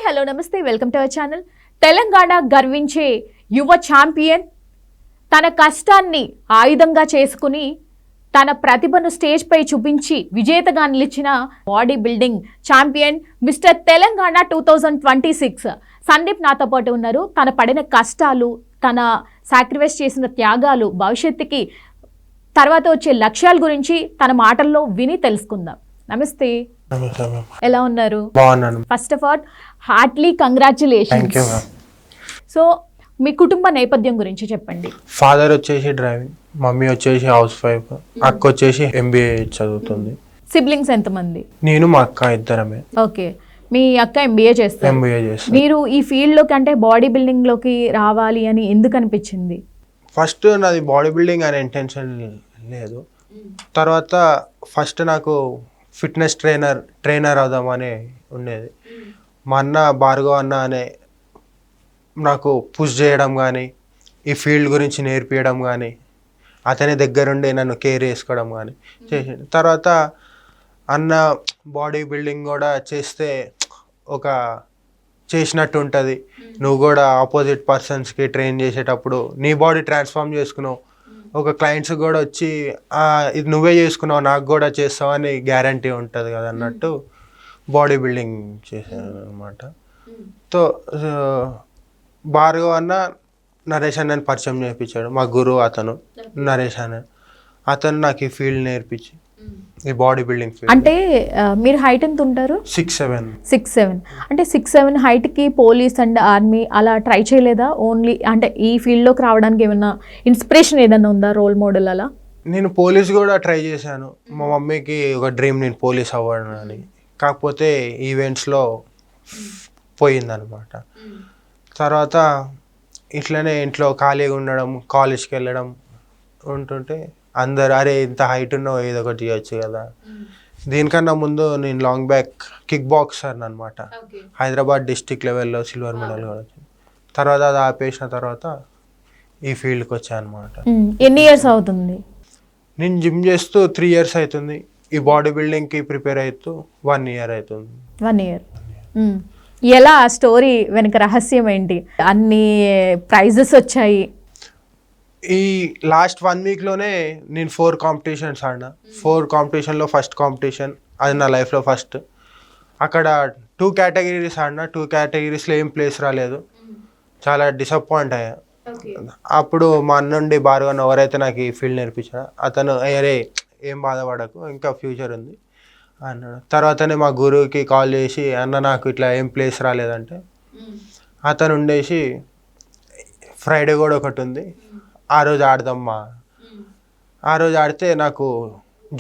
Hello నమస్తే welcome to our channel. Telangana గర్వించే యువ ఛాంపియన్ తన కష్టాన్ని ఆయుధంగా చేసుకుని తన ప్రతిభను స్టేజ్ పై చూపించి విజేతగా నిలిచిన body building champion mister Telangana 2026 Sandeep నాతో పాటు ఉన్నారు. తన పడిన కష్టాలు, తన సాక్రిఫైస్ చేసిన త్యాగాలు, భవిష్యత్తుకి తర్వాత వచ్చే లక్ష్యాల గురించి తన మాటల్లో విని తెలుసుకుందాం. నమస్తే, ఎలా ఉన్నారు? First of all heartly congratulations. So మీ కుటుంబ నేపథ్యం గురించి చెప్పండి. ఫాదర్ వచ్చేసి డ్రైవింగ్, మమ్మీ వచ్చేసి హౌస్ వైఫ్, అక్క వచ్చేసి MBA చదువుతుంది. సిబ్లింగ్స్ ఎంతమంది? నేను మా అక్క ఇద్దరమే. ఓకే, మీ అక్క MBA చేస్తారు. మీరు ఈ ఫీల్డ్ లోకి అంటే బాడీ బిల్డింగ్ లోకి రావాలి అని ఎందుకు అనిపించింది? ఫస్ట్ నాది బాడీ బిల్డింగ్ అనే ఇంటెన్షన్ లేదు. తర్వాత ఫస్ట్ నాకు ఫిట్నెస్ ట్రైనర్ అవుదామని ఉండేది. మా అన్న భార్గవ్ అన్న అనే నాకు పుష్ చేయడం కానీ, ఈ ఫీల్డ్ గురించి నేర్పించడం కానీ, అతని దగ్గరుండి నన్ను కేర్ చేసుకోవడం కానీ చేసింది. తర్వాత అన్న బాడీ బిల్డింగ్ కూడా చేస్తే ఒక చేసినట్టు ఉంటుంది, నువ్వు కూడా ఆపోజిట్ పర్సన్స్కి ట్రైన్ చేసేటప్పుడు నీ బాడీ ట్రాన్స్ఫార్మ్ చేసుకున్నావు, ఒక క్లయింట్స్ కూడా వచ్చి ఇది నువ్వే చేసుకున్నావు నాకు కూడా చేస్తావు అని గ్యారంటీ ఉంటుంది కదా అన్నట్టు బాడీ బిల్డింగ్ చేశాను అనమాట. సో భార్గవ్ అన్న నరేష్ అన్నని పరిచయం చేయించాడు, మా గురువు అతను నరేష్ అన్న. అతను నాకు ఈ ఫీల్డ్ నేర్పించి ఈ బాడీ బిల్డింగ్ ఫీల్డ్. అంటే మీరు హైట్ ఎంత ఉంటారు? 6'7". అంటే 6'7" హైట్కి పోలీస్ అండ్ ఆర్మీ అలా ట్రై చేయలేదా? ఓన్లీ అంటే ఈ ఫీల్డ్లోకి రావడానికి ఏమైనా ఇన్స్పిరేషన్ ఏదైనా ఉందా, రోల్ మోడల్ అలా? నేను పోలీస్ కూడా ట్రై చేశాను. మా మమ్మీకి ఒక డ్రీమ్ నేను పోలీస్ అవ్వడం అని, కాకపోతే ఈవెంట్స్లో పోయిందనమాట. తర్వాత ఇట్లనే ఇంట్లో ఖాళీగా ఉండడం, కాలేజ్కి వెళ్ళడం ఉంటుంటే అందరు అరే ఇంత హైట్ ఉన్నావు ఏదో ఒకటి చేయొచ్చు కదా. దీనికన్నా ముందు నేను లాంగ్ బ్యాక్ కిక్ బాక్సర్ అనమాట. హైదరాబాద్ డిస్టిక్ లెవెల్లో సిల్వర్ మెడల్ కూడా వచ్చింది. తర్వాత అది ఆపేసిన తర్వాత ఈ ఫీల్డ్కి వచ్చాను అనమాట. ఎన్ని ఇయర్స్ అవుతుంది? నేను జిమ్ చేస్తూ 3 years అవుతుంది. ఈ బాడీ బిల్డింగ్కి ప్రిపేర్ అవుతూ 1 year అవుతుంది. 1 year. ఎలా ఆ స్టోరీ వెనక రహస్యం ఏంటి? అన్ని ప్రైజెస్ వచ్చాయి. ఈ లాస్ట్ 1 weekలోనే నేను 4 కాంపిటీషన్స్ ఆడినా. 4 కాంపిటీషన్లో ఫస్ట్ కాంపిటీషన్ అది నా లైఫ్లో ఫస్ట్. అక్కడ 2 categories ఆడినా. 2 categoriesలో ఏం ప్లేస్ రాలేదు, చాలా డిసప్పాయింట్ అయ్యా. అప్పుడు మా అన్నుండి భార్గవ్ ఎవరైతే నాకు ఈ ఫీల్డ్ నేర్పించాడో అతను అరే ఏం బాధపడకు ఇంకా ఫ్యూచర్ ఉంది అన్నాడు. తర్వాతనే మా గురువుకి కాల్ చేసి అన్న నాకు ఇట్లా ఏం ప్లేస్ రాలేదంటే అతను ఉండేసి ఫ్రైడే కూడా ఒకటి ఉంది ఆ రోజు ఆడదామ్మా. ఆ రోజు ఆడితే నాకు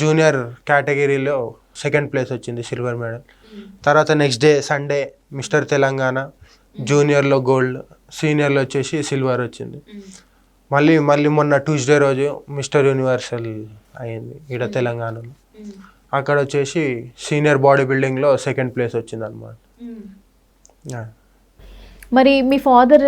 జూనియర్ కేటగిరీలో 2nd place వచ్చింది, సిల్వర్ మెడల్. తర్వాత next day Sunday mister Telangana, జూనియర్లో గోల్డ్, సీనియర్లో వచ్చేసి సిల్వర్ వచ్చింది. మళ్ళీ మొన్న ట్యూస్డే రోజు మిస్టర్ యూనివర్సల్ అయింది ఇక్కడ తెలంగాణలో. అక్కడ వచ్చేసి సీనియర్ బాడీ బిల్డింగ్లో 2nd place వచ్చింది అనమాట. మరి మీ ఫాదర్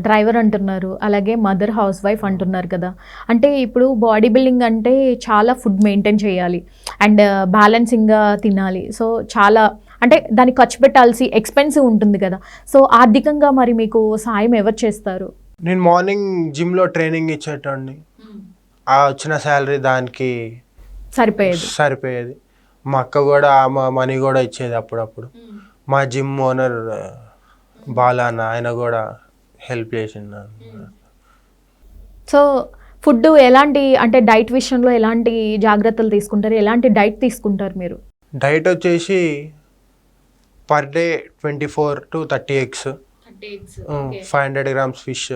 డ్రైవర్ అంటున్నారు, అలాగే మదర్ హౌస్ వైఫ్ అంటున్నారు కదా. అంటే ఇప్పుడు బాడీ బిల్డింగ్ అంటే చాలా ఫుడ్ మెయింటైన్ చేయాలి అండ్ బ్యాలెన్సింగ్గా తినాలి. సో చాలా అంటే దానికి ఖర్చు పెట్టాల్సి ఎక్స్పెన్సివ్ ఉంటుంది కదా. సో ఆర్థికంగా మరి మీకు సాయం ఎవరు చేస్తారు? నేను మార్నింగ్ జిమ్లో ట్రైనింగ్ ఇచ్చేటండి, ఆ వచ్చిన శాలరీ దానికి సరిపోయేది. మా అక్క కూడా మా మనీ కూడా ఇచ్చేది అప్పుడప్పుడు. మా జిమ్ ఓనర్ బాలాన్న ఆయన కూడా హెల్ప్ చేసిండు. సో ఫుడ్ ఎలాంటి అంటే డైట్ విషయంలో ఎలాంటి జాగ్రత్తలు తీసుకుంటారు? ఎలాంటి డైట్ తీసుకుంటారు మీరు? డైట్ వచ్చేసి per day 24 to 30 eggs, 500 grams fish.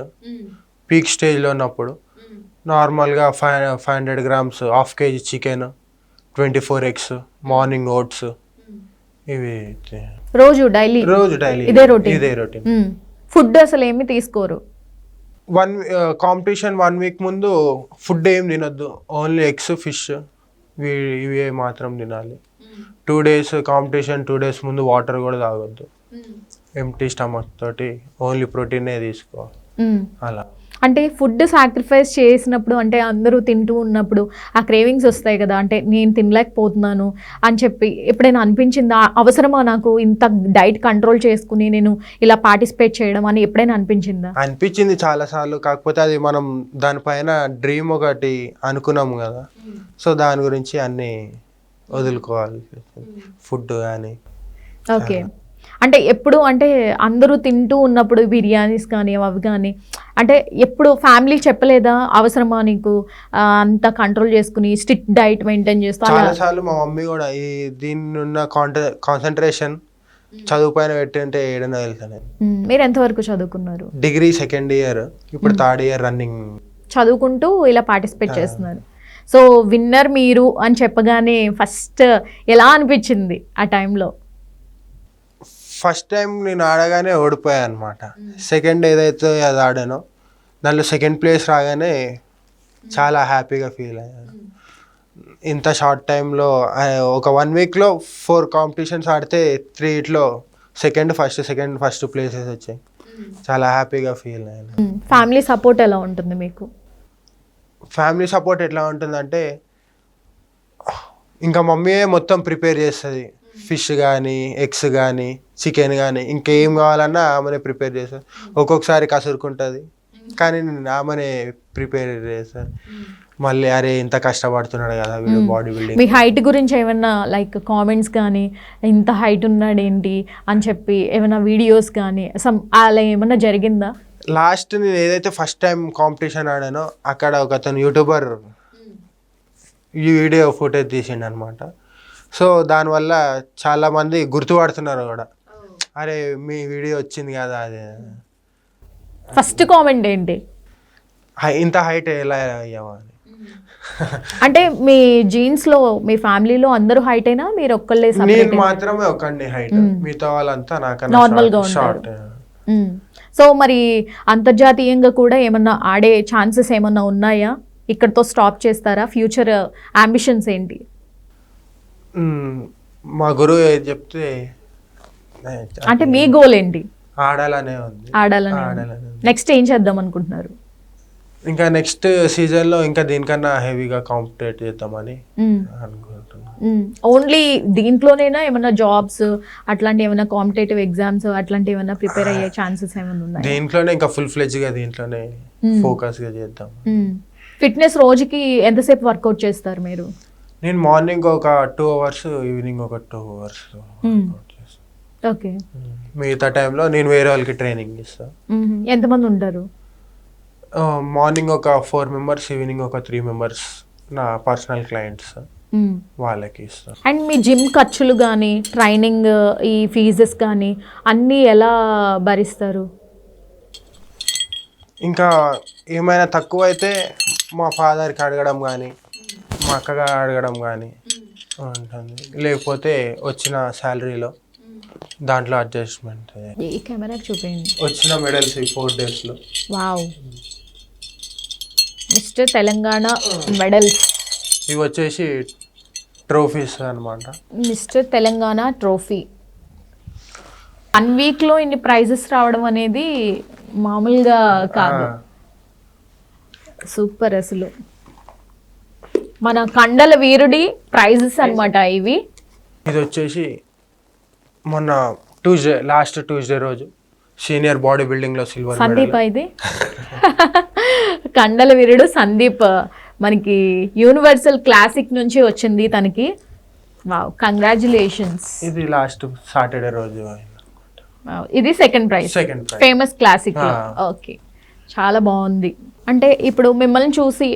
Peak స్టేజ్లో ఉన్నప్పుడు నార్మల్గా 500 grams, 1/2 kg chicken, 24 eggs, morning oats. ఇవి రోజు డైలీ ఇదే రొటీన్. ఫుడ్ అసలు ఏమి తీసుకోరు? కాంపిటీషన్ 1 week ముందు ఫుడ్ ఏం తినొద్దు, ఓన్లీ ఎగ్స్, ఫిష్ ఇవే మాత్రం తినాలి. 2 days కాంపిటీషన్, 2 days ముందు వాటర్ కూడా తాగొద్దు. ఎంప్టీ స్టమక్ తోటి ఓన్లీ ప్రోటీనే తీసుకోవాలి. అలా అంటే ఫుడ్ సాక్రిఫైస్ చేసినప్పుడు అంటే అందరూ తింటూ ఉన్నప్పుడు ఆ క్రేవింగ్స్ వస్తాయి కదా, అంటే నేను తినలేకపోతున్నాను అని చెప్పి ఎప్పుడైనా అనిపించిందా, అవసరమా నాకు ఇంత డైట్ కంట్రోల్ చేసుకుని నేను ఇలా పార్టిసిపేట్ చేయడం అని ఎప్పుడైనా అనిపించిందా? అనిపించింది చాలాసార్లు. కాకపోతే అది మనం దానిపైన డ్రీమ్ ఒకటి అనుకున్నాము కదా, సో దాని గురించి అన్నీ వదులుకోవాలి, ఫుడ్ కానీ. ఓకే. అంటే ఎప్పుడు అంటే అందరూ తింటూ ఉన్నప్పుడు బిర్యానీస్ కానీ అవి కానీ అంటే ఎప్పుడు ఫ్యామిలీ చెప్పలేదా, అవసరమా నీకు అంత కంట్రోల్ చేసుకుని స్ట్రిక్ట్ డైట్ మెయింటైన్ చేస్తూ? చాలాసార్లు మా మమ్మీ కూడా ఈ దీన్ని ఉన్న కాన్సన్ట్రేషన్ చదువు పైన పెట్టింటే ఏడైనా వెళ్తాను. మీరు ఎంతవరకు చదువుకున్నారు? డిగ్రీ సెకండ్ ఇయర్, ఇప్పుడు థర్డ్ ఇయర్ రన్నింగ్. చదువుకుంటూ ఇలా పార్టిసిపేట్ చేస్తున్నారు. సో విన్నర్ మీరు అని చెప్పగానే ఫస్ట్ ఎలా అనిపించింది ఆ టైంలో? ఫస్ట్ టైం నేను ఆడగానే ఓడిపోయాను అనమాట. సెకండ్ ఏదైతే అది ఆడానో దానిలో సెకండ్ ప్లేస్ రాగానే చాలా హ్యాపీగా ఫీల్ అయ్యాను. ఇంత షార్ట్ టైంలో ఒక 1 వీక్లో 4 కాంపిటీషన్స్ ఆడితే 3 సెకండ్ ఫస్ట్ ప్లేసెస్ వచ్చాయి. చాలా హ్యాపీగా ఫీల్ అయ్యాను. ఫ్యామిలీ సపోర్ట్ ఎలా ఉంటుంది మీకు? ఫ్యామిలీ సపోర్ట్ ఎట్లా ఉంటుందంటే ఇంకా మమ్మీయే మొత్తం ప్రిపేర్ చేస్తుంది. ఫిష్ కానీ, ఎగ్స్ కానీ, చికెన్ కానీ, ఇంకేం కావాలన్నా ఆమెనే ప్రిపేర్ చేస్తారు. ఒక్కొక్కసారి కసురుకుంటుంది కానీ ఆమెనే ప్రిపేర్ చేస్తారు. మళ్ళీ అరే ఇంత కష్టపడుతున్నాడు కదా వీడు బాడీ బిల్డింగ్. మీ హైట్ గురించి ఏమన్నా లైక్ కామెంట్స్ కానీ, ఇంత హైట్ ఉన్నాడు ఏంటి అని చెప్పి ఏమైనా వీడియోస్ కానీ అలా ఏమన్నా జరిగిందా? లాస్ట్ నేను ఏదైతే ఫస్ట్ టైం కాంపిటీషన్ ఆడానో అక్కడ ఒక అతను యూట్యూబర్ ఈ వీడియో ఫుటేజ్ తీసిండు అనమాట. సో దానివల్ల చాలామంది గుర్తుపడుతున్నారు కూడా, అరే మీ వీడియో వచ్చింది కదా అదే. ఫస్ట్ కామెంట్ ఏంటి? ఇంత హైట్ ఎలా అయ్యావా అని. అంటే మీ జీన్స్ లో మీ ఫ్యామిలీలో అందరూ హైట్ అయినా మీరు ఒక్కళ్ళే? నేను మాత్రమే ఒక్కడిని హైట్, మిగతా వాళ్ళంతా నాకన్నా నార్మల్ గా షార్ట్. సో మరి అంతర్జాతీయంగా కూడా ఏమన్నా ఆడే ఛాన్సెస్ ఏమన్నా ఉన్నాయా? ఇక్కడతో స్టాప్ చేస్తారా? ఫ్యూచర్ అంబిషన్స్ ఏంటి? మా గురువు ఏది చెప్తే అంటే మీ గోల్ ఏంటి? ఆడాలనే ఉంది. ఆడాలని. నెక్స్ట్ ఏం చేద్దాం అనుకుంటున్నారు? ఇంకా నెక్స్ట్ సీజన్లో ఇంకా దీనికన్నా హెవీగా కాంపిటేట్ చేద్దామని అనుకుంటున్నాను. ఓన్లీ దీంట్లోనేనా ఏమన్నా జాబ్స్ అట్లాంటి ఏమైనా కాంపిటేటివ్ ఎగ్జామ్స్ అట్లాంటివి ఏమైనా ప్రిపేర్ అయ్యే ఛాన్సెస్ ఏమైనా ఉన్నాయి? దీంట్లోనే ఇంకా ఫుల్ ఫ్లెడ్జ్గా దీంట్లోనే ఫోకస్గా చేద్దాం. ఫిట్నెస్ రోజుకి ఎంతసేపు వర్కౌట్ చేస్తారు మీరు? నేను మార్నింగ్ ఒక 2 hours, ఈవినింగ్ ఒక 2 hours చేస్తాను. ఓకే. మిగతా టైంలో నేను వేరే వాళ్ళకి ట్రైనింగ్ ఇస్తాను. ఎంతమంది ఉంటారు? మార్నింగ్ ఒక 4 members, ఈవినింగ్ ఒక 3 members నా పర్సనల్ క్లయింట్స్, వాళ్ళకి ఇస్తాను. అండ్ మీ జిమ్ ఖర్చులు కానీ ట్రైనింగ్ ఈ ఫీజెస్ కానీ అన్నీ ఎలా భరిస్తారు? ఇంకా ఏమైనా తక్కువ అయితే మా ఫాదర్కి అడగడం కానీ, మా అక్కగా అడగడం కానీ ఉంటుంది. లేకపోతే వచ్చిన శాలరీలో దాంట్లో అడ్జస్ట్మెంట్. ఈ కెమెరాకి చూపించండి. వచ్చిన మెడల్స్ 4 daysలో. Wow, mister Telangana medals. ఇవి వచ్చేసి ట్రోఫీస్ అనమాట. Mister Telangana trophy. 1 వీక్లో ఇన్ని ప్రైజెస్ రావడం అనేది మామూలుగా కాదు. సూపర్. అసలు మన కండల వీరుడి ప్రైజెస్ అన్నమాట ఇవి. ఇది వచ్చేసి మొన్న లాస్ట్ ట్యూస్డే రోజు సీనియర్ బాడీ బిల్డింగ్లో సిల్వర్ సందీప్. ఇది కండల వీరుడు సందీప్ మనకి యూనివర్సల్ క్లాసిక్ నుంచి వచ్చింది తనకి. Wow, congratulations. ఇది లాస్ట్ సాటర్డే రోజు. ఇది second prize famous classic. Okay, చాలా బాగుంది. అంటే ఇప్పుడు మిమ్మల్ని చూసి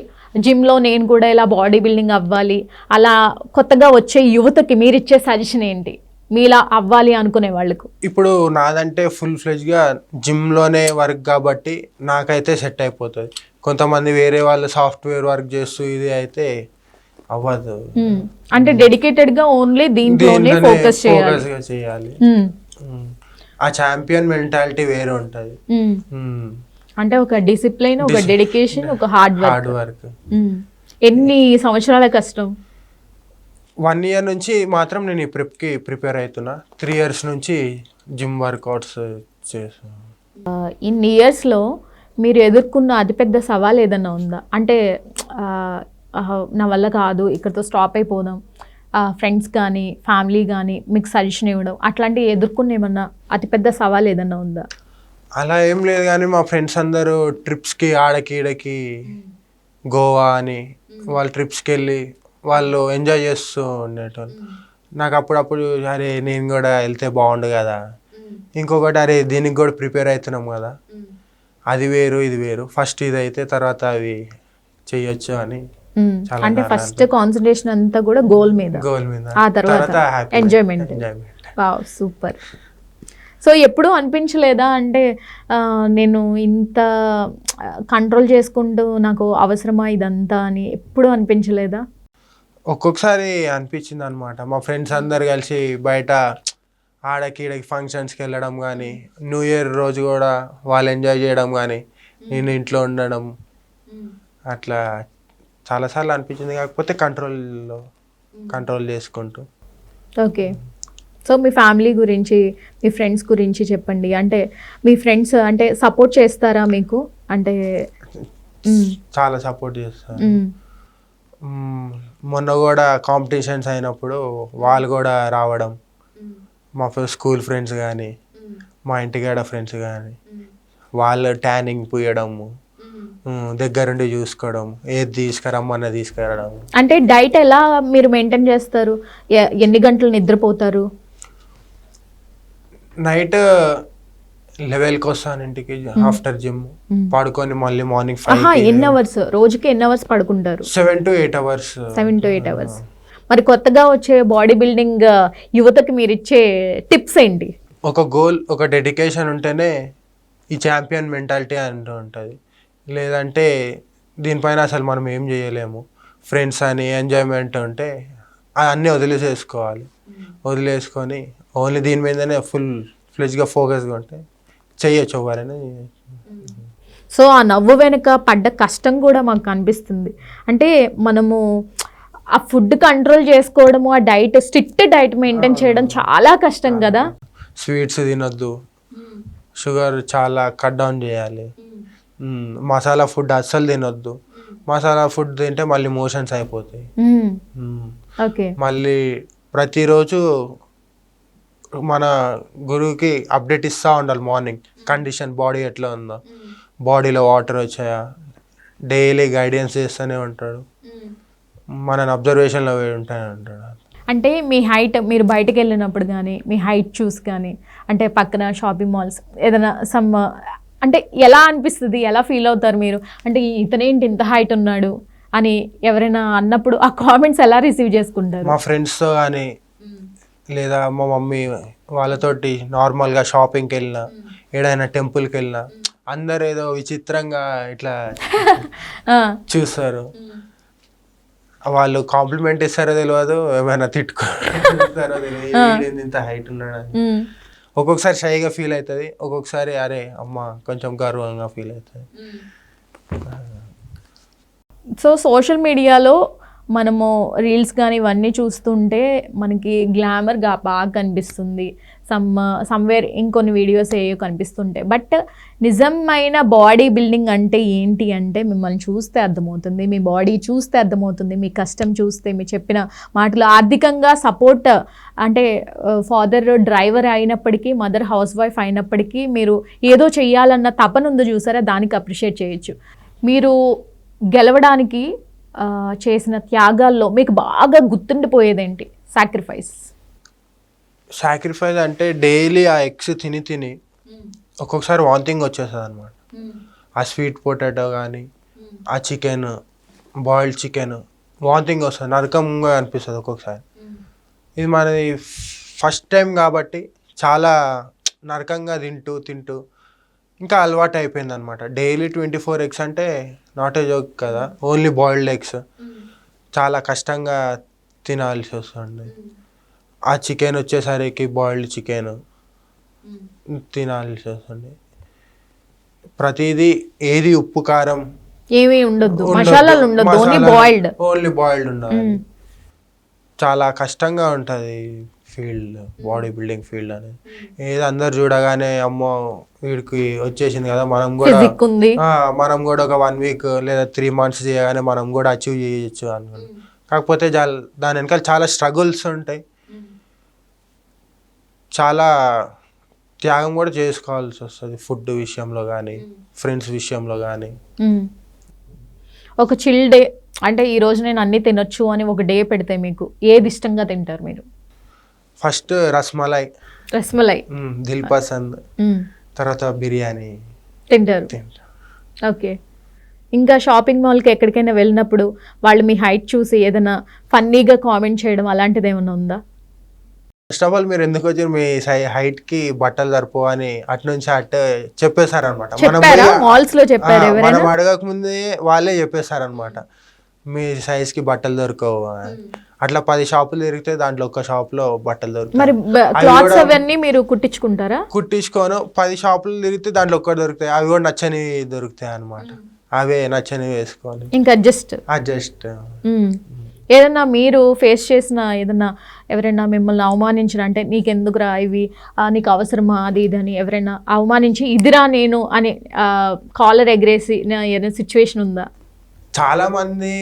జిమ్లో నేను కూడా ఇలా బాడీ బిల్డింగ్ అవ్వాలి, అలా కొత్తగా వచ్చే యువతకి మీరు ఇచ్చే సజెషన్ ఏంటి? మీలా అవ్వాలి అనుకునే వాళ్ళకు. ఇప్పుడు నాదంటే ఫుల్ ఫ్లెడ్జ్గా జిమ్లోనే వర్క్ కాబట్టి నాకైతే సెట్ అయిపోతుంది. కొంతమంది వేరే వాళ్ళు సాఫ్ట్వేర్ వర్క్ చేస్తూ ఇది అయితే అవ్వదు. అంటే డెడికేటెడ్గా ఓన్లీ దీంట్లోనే ఫోకస్ చేయాలి. ఆ ఛాంపియన్ మెంటాలిటీ వేరే ఉంటుంది. అంటే ఒక డిసిప్లిన్, ఒక డెడికేషన్, ఒక హార్డ్ వర్క్. ఎన్ని సంవత్సరాల కష్టం? 1 year నుంచి మాత్రం నేను ఈ ప్రిప్కి ప్రిపేర్ అవుతున్నా. 3 years నుంచి జిమ్ వర్కౌట్స్ చేస్తాను. ఇన్ని ఇయర్స్లో మీరు ఎదుర్కొన్న అతిపెద్ద సవాల్ ఏదన్నా ఉందా? అంటే నా వల్ల కాదు, ఇక్కడితో స్టాప్ అయిపోదాం, ఫ్రెండ్స్ కానీ ఫ్యామిలీ కానీ మీకు సజెషన్ ఇవ్వడం, అట్లాంటివి ఎదుర్కొన్న ఏమన్నా అతిపెద్ద సవాల్ ఏదన్నా ఉందా? అలా ఏం లేదు, కానీ మా ఫ్రెండ్స్ అందరూ ట్రిప్స్కి ఆడకి ఈడకి గోవా అని వాళ్ళు ట్రిప్స్కి వెళ్ళి వాళ్ళు ఎంజాయ్ చేస్తూ ఉండేటోళ్ళు. నాకు అప్పుడప్పుడు అరే నేను కూడా వెళ్తే బాగుండు కదా, ఇంకొకటి అరే దీనికి కూడా ప్రిపేర్ అవుతున్నాం కదా, అది వేరు ఇది వేరు, ఫస్ట్ ఇది అయితే తర్వాత అవి చెయ్యొచ్చు అని. అంటే ఫస్ట్ కాన్సన్ట్రేషన్ అంతా కూడా గోల్ మీద, ఆ తర్వాత ఎంజాయ్మెంట్. Wow, super. సో ఎప్పుడూ అనిపించలేదా అంటే నేను ఇంత కంట్రోల్ చేసుకుంటూ నాకు అవసరమా ఇదంతా అని ఎప్పుడూ అనిపించలేదా? ఒక్కొక్కసారి అనిపించింది అనమాట. మా ఫ్రెండ్స్ అందరు కలిసి బయట ఆడకి ఈడకి ఫంక్షన్స్కి వెళ్ళడం కానీ, న్యూ ఇయర్ రోజు కూడా వాళ్ళు ఎంజాయ్ చేయడం కానీ, నేను ఇంట్లో ఉండడం, అట్లా చాలాసార్లు అనిపించింది. కాకపోతే కంట్రోల్ చేసుకుంటూ. ఓకే. సో మీ ఫ్యామిలీ గురించి, మీ ఫ్రెండ్స్ గురించి చెప్పండి. అంటే మీ ఫ్రెండ్స్ అంటే సపోర్ట్ చేస్తారా మీకు? అంటే చాలా సపోర్ట్ చేస్తారు. మొన్న కూడా కాంపిటీషన్స్ అయినప్పుడు వాళ్ళు కూడా రావడం, మా స్కూల్ ఫ్రెండ్స్ కానీ మా ఇంటికాడ ఫ్రెండ్స్ కానీ వాళ్ళు ట్యానింగ్ పూయడము, దగ్గరుండి చూసుకోవడం, ఏది తీసుకురమ్మన్న తీసుకురావడం. అంటే డైట్ ఎలా మీరు మెయింటైన్ చేస్తారు? ఎన్ని గంటలు నిద్రపోతారు? నైట్ 11కి వస్తాను ఇంటికి ఆఫ్టర్ జిమ్, పడుకొని మళ్ళీ మార్నింగ్ 5. ఎన్ని అవర్స్ రోజుకి ఎన్ని అవర్స్ పడుకుంటారు? 7 to 8 hours. 7 to 8 hours. మరి కొత్తగా వచ్చే బాడీ బిల్డింగ్ యువతకి మీరు ఇచ్చే టిప్స్ ఏంటి? ఒక గోల్, ఒక డెడికేషన్ ఉంటేనే ఈ ఛాంపియన్ మెంటాలిటీ అంటూ ఉంటుంది. లేదంటే దీనిపైన అసలు మనం ఏం చేయలేము. ఫ్రెండ్స్ అని ఎంజాయ్మెంట్ ఉంటే అన్నీ వదిలేసుకొని ఓన్లీ దీని మీదనే ఫుల్ ఫ్లెజ్గా ఫోకస్గా ఉంటే చెయ్యొచ్చు ఎవరైనా. సో ఆ నవ్వు వెనుక పడ్డ కష్టం కూడా మాకు కనిపిస్తుంది. అంటే మనము ఆ ఫుడ్ కంట్రోల్ చేసుకోవడము, ఆ డైట్ స్ట్రిక్ట్ డైట్ మెయింటైన్ చేయడం చాలా కష్టం కదా. స్వీట్స్ తినొద్దు, షుగర్ చాలా కట్ డౌన్ చేయాలి, మసాలా ఫుడ్ అస్సలు తినొద్దు. మసాలా ఫుడ్ తింటే మళ్ళీ మోషన్స్ అయిపోతాయి. మళ్ళీ ప్రతిరోజు మన గురువుకి అప్డేట్ ఇస్తూ ఉండాలి. మార్నింగ్ కండిషన్ బాడీ ఎట్లా ఉందో, బాడీలో వాటర్ వచ్చాయా, డైలీ గైడెన్స్ చేస్తూనే ఉంటాడు, మనని అబ్జర్వేషన్లో ఉంటానే ఉంటాడు. అంటే మీ హైట్, మీరు బయటకు వెళ్ళినప్పుడు కానీ మీ హైట్ చూసి కానీ, అంటే పక్కన షాపింగ్ మాల్స్ ఏదైనా అంటే ఎలా అనిపిస్తుంది, ఎలా ఫీల్ అవుతారు మీరు? అంటే ఇతనేంటి ఇంత హైట్ ఉన్నాడు అని ఎవరైనా అన్నప్పుడు ఆ కామెంట్స్ ఎలా రిసీవ్ చేసుకుంటారు? మా ఫ్రెండ్స్తో కానీ లేదా మా మమ్మీ వాళ్ళతోటి నార్మల్గా షాపింగ్కి వెళ్ళినా, ఏదైనా టెంపుల్కి వెళ్ళినా అందరు ఏదో విచిత్రంగా ఇట్లా చూస్తారు. వాళ్ళు కాంప్లిమెంట్ ఇస్తారో తెలియదు, ఏమైనా తిట్టుకుంటారో తెలియదు, ఇంత హైట్ ఉన్నాడని. ఒక్కొక్కసారి షైగా ఫీల్ అవుతుంది, ఒక్కొక్కసారి అరే అమ్మ కొంచెం గర్వంగా ఫీల్ అవుతుంది. సో సోషల్ మీడియాలో మనము రీల్స్ కానీ ఇవన్నీ చూస్తుంటే మనకి గ్లామర్గా బాగా కనిపిస్తుంది, సమ్వేర్ ఇంకొన్ని వీడియోస్ ఏవో కనిపిస్తుంటాయి. బట్ నిజమైన బాడీ బిల్డింగ్ అంటే ఏంటి అంటే మిమ్మల్ని చూస్తే అర్థమవుతుంది, మీ బాడీ చూస్తే అర్థమవుతుంది, మీ కష్టం చూస్తే, మీ చెప్పిన మాటలు, ఆర్థికంగా సపోర్ట్. అంటే ఫాదర్ డ్రైవర్ అయినప్పటికీ, మదర్ హౌస్ వైఫ్ అయినప్పటికీ మీరు ఏదో చెయ్యాలన్న తపన ఉందో చూసారా, దానికి అప్రిషియేట్ చేయొచ్చు. మీరు గెలవడానికి చేసిన త్యాగాల్లో మీకు బాగా గుర్తుండిపోయేదేంటి? సాక్రిఫైస్ అంటే డైలీ ఆ ఎగ్స్ తిని ఒక్కొక్కసారి వాంతింగ్ వచ్చేస్తుంది అనమాట. ఆ స్వీట్ పొటాటో కానీ, ఆ చికెన్, బాయిల్డ్ చికెన్ వాంతింగ్ వస్తుంది, నరకంగా అనిపిస్తుంది ఒక్కొక్కసారి. ఇది మనది ఫస్ట్ టైం కాబట్టి చాలా నరకంగా తింటూ ఇంకా అలవాటు అయిపోయింది అనమాట. డైలీ 24 eggs అంటే నాట్ ఏ జోక్ కదా, ఓన్లీ బాయిల్డ్ ఎగ్స్ చాలా కష్టంగా తినాల్సి వస్తుంది. ఆ చికెన్ వచ్చేసరికి బాయిల్డ్ చికెన్ తినాల్సి వస్తుంది. ప్రతిదీ ఏది ఉప్పు కారం ఏమీ ఉండొద్దు, మసాలాలు ఉండొద్దు, ఓన్లీ బాయిల్డ్ ఉండాలి. చాలా కష్టంగా ఉంటుంది ఫీల్డ్, బాడీ బిల్డింగ్ ఫీల్డ్ అనేది. ఏదో అందరు చూడగానే అమ్మో వీడికి వచ్చేసింది కదా, మనం కూడా ఫిజిక్ ఉంది. మనం కూడా ఒక 1 వీక్ లేదా 3 months చేయగానే మనం కూడా అచీవ్ చేయొచ్చు అనుకున్నాను. కాకపోతే దాని వెనకాల చాలా స్ట్రగుల్స్ ఉంటాయి, చాలా త్యాగం కూడా చేసుకోవాల్సి వస్తుంది. ఫుడ్ విషయంలో కానీ, ఫ్రెండ్స్ విషయంలో కానీ. ఒక చిల్ డే అంటే ఈ రోజు నేను అన్ని తినొచ్చు అని ఒక డే పెడితే మీకు ఏది ఇష్టంగా తింటారు మీరు? ఫస్ట్ రస్మలై, దిల్ పసంద్, తర్వాత బిర్యానీ తింటారు. ఓకే. ఇంకా షాపింగ్ మాల్కి ఎక్కడికైనా వెళ్ళినప్పుడు వాళ్ళు మీ హైట్ చూసి ఏదైనా ఫన్నీగా కామెంట్ చేయడం అలాంటిది ఏమైనా ఉందా? ఫస్ట్ ఆఫ్ ఆల్ మీరు ఎందుకు వచ్చారు, మీ హైట్ కి బట్టలు సరిపోవు అని అటు నుంచి అట్టే చెప్పేశారనమాట. మనం అడగక ముందే వాళ్ళే చెప్పేశారనమాట, మీ సైజ్ కి బట్టలు దొరకవు. అట్లా 10 షాపులు తిరిగితే దాంట్లో ఒక్క షాప్ లో బట్టలు దొరుకుతాయి. మరి క్లాత్స్ అవన్నీ మీరు కుట్టించుకుంటారా? కుట్టించుకోను. 10 షాపులు తిరిగితే దాంట్లో ఒక్కటి దొరుకుతాయి, అవి కూడా నచ్చని దొరుకుతాయి అనమాట. అవే నచ్చని వేసుకోవాలి, ఇంకా అడ్జస్ట్. ఏదన్నా మీరు ఫేస్ చేసిన ఏదన్నా ఎవరైనా మిమ్మల్ని అవమానించిన, అంటే నీకెందుకురా ఇవి, నీకు అవసరమా, అది ఇది అని ఎవరైనా అవమానించి ఇదిరా నేను అని కాలర్ ఎగరేసి ఏదైనా సిచ్యువేషన్ ఉందా? చాలా మంది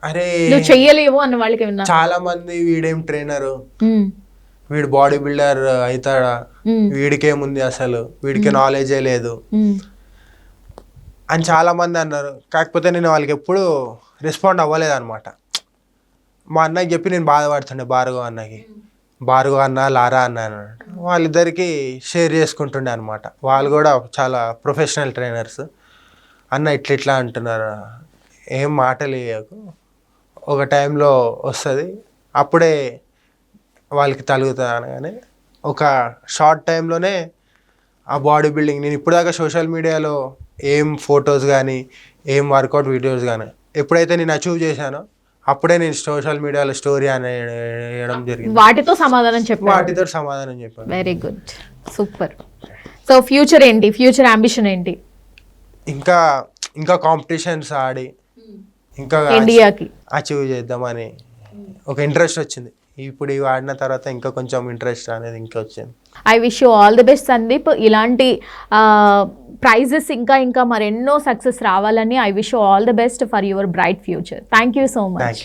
అరే నువ్వు చెయ్యలేవు అన్న వాళ్ళకి ఏమన్నా? చాలా మంది వీడేం ట్రైనరు, వీడు బాడీ బిల్డర్ అవుతాడా, వీడికేముంది అసలు, వీడికి నాలెడ్జే లేదు అని చాలా మంది అన్నారు. కాకపోతే నేను వాళ్ళకి ఎప్పుడు రెస్పాండ్ అవ్వలేదు అనమాట. మా అన్నకి చెప్పి నేను బాధపడుతుండే, భార్గవ్ అన్న, లారా అన్న అన్నట్టు. వాళ్ళిద్దరికి షేర్ చేసుకుంటుండే అనమాట. వాళ్ళు కూడా చాలా ప్రొఫెషనల్ ట్రైనర్స్. అన్న ఇట్లా అంటున్నారు, ఏం మాటలు ఇవ్వకు, ఒక టైంలో వస్తుంది, అప్పుడే వాళ్ళకి తలుగుతుంది అనగానే ఒక షార్ట్ టైంలోనే ఆ బాడీ బిల్డింగ్, నేను ఇప్పటిదాకా సోషల్ మీడియాలో ఏం ఫొటోస్ కానీ, ఏం వర్కౌట్ వీడియోస్ కానీ ఎప్పుడైతే నేను అచీవ్ చేశానో అప్పుడే నేను సోషల్ మీడియాలో స్టోరీ వేయడం జరిగింది. వాటితో సమాధానం చెప్పాను. Very good, super. So future ఏంటి, ఫ్యూచర్ అంబిషన్ ఏంటి? ఇంకా కాంపిటీషన్స్ ఆడి ఇంకా ఇండియాకి అచీవ్ చేద్దామని ఒక ఇంట్రెస్ట్ వచ్చింది. ఇప్పుడు ఇవి ఆడిన తర్వాత ఇంకా కొంచెం ఇంట్రెస్ట్ అనేది ఇంకా వచ్చింది. I wish you all the best Sandeep. ఇలాంటి ప్రైజెస్ ఇంకా మరెన్నో సక్సెస్ రావాలని I wish you all the best for your bright future. Thank you so much.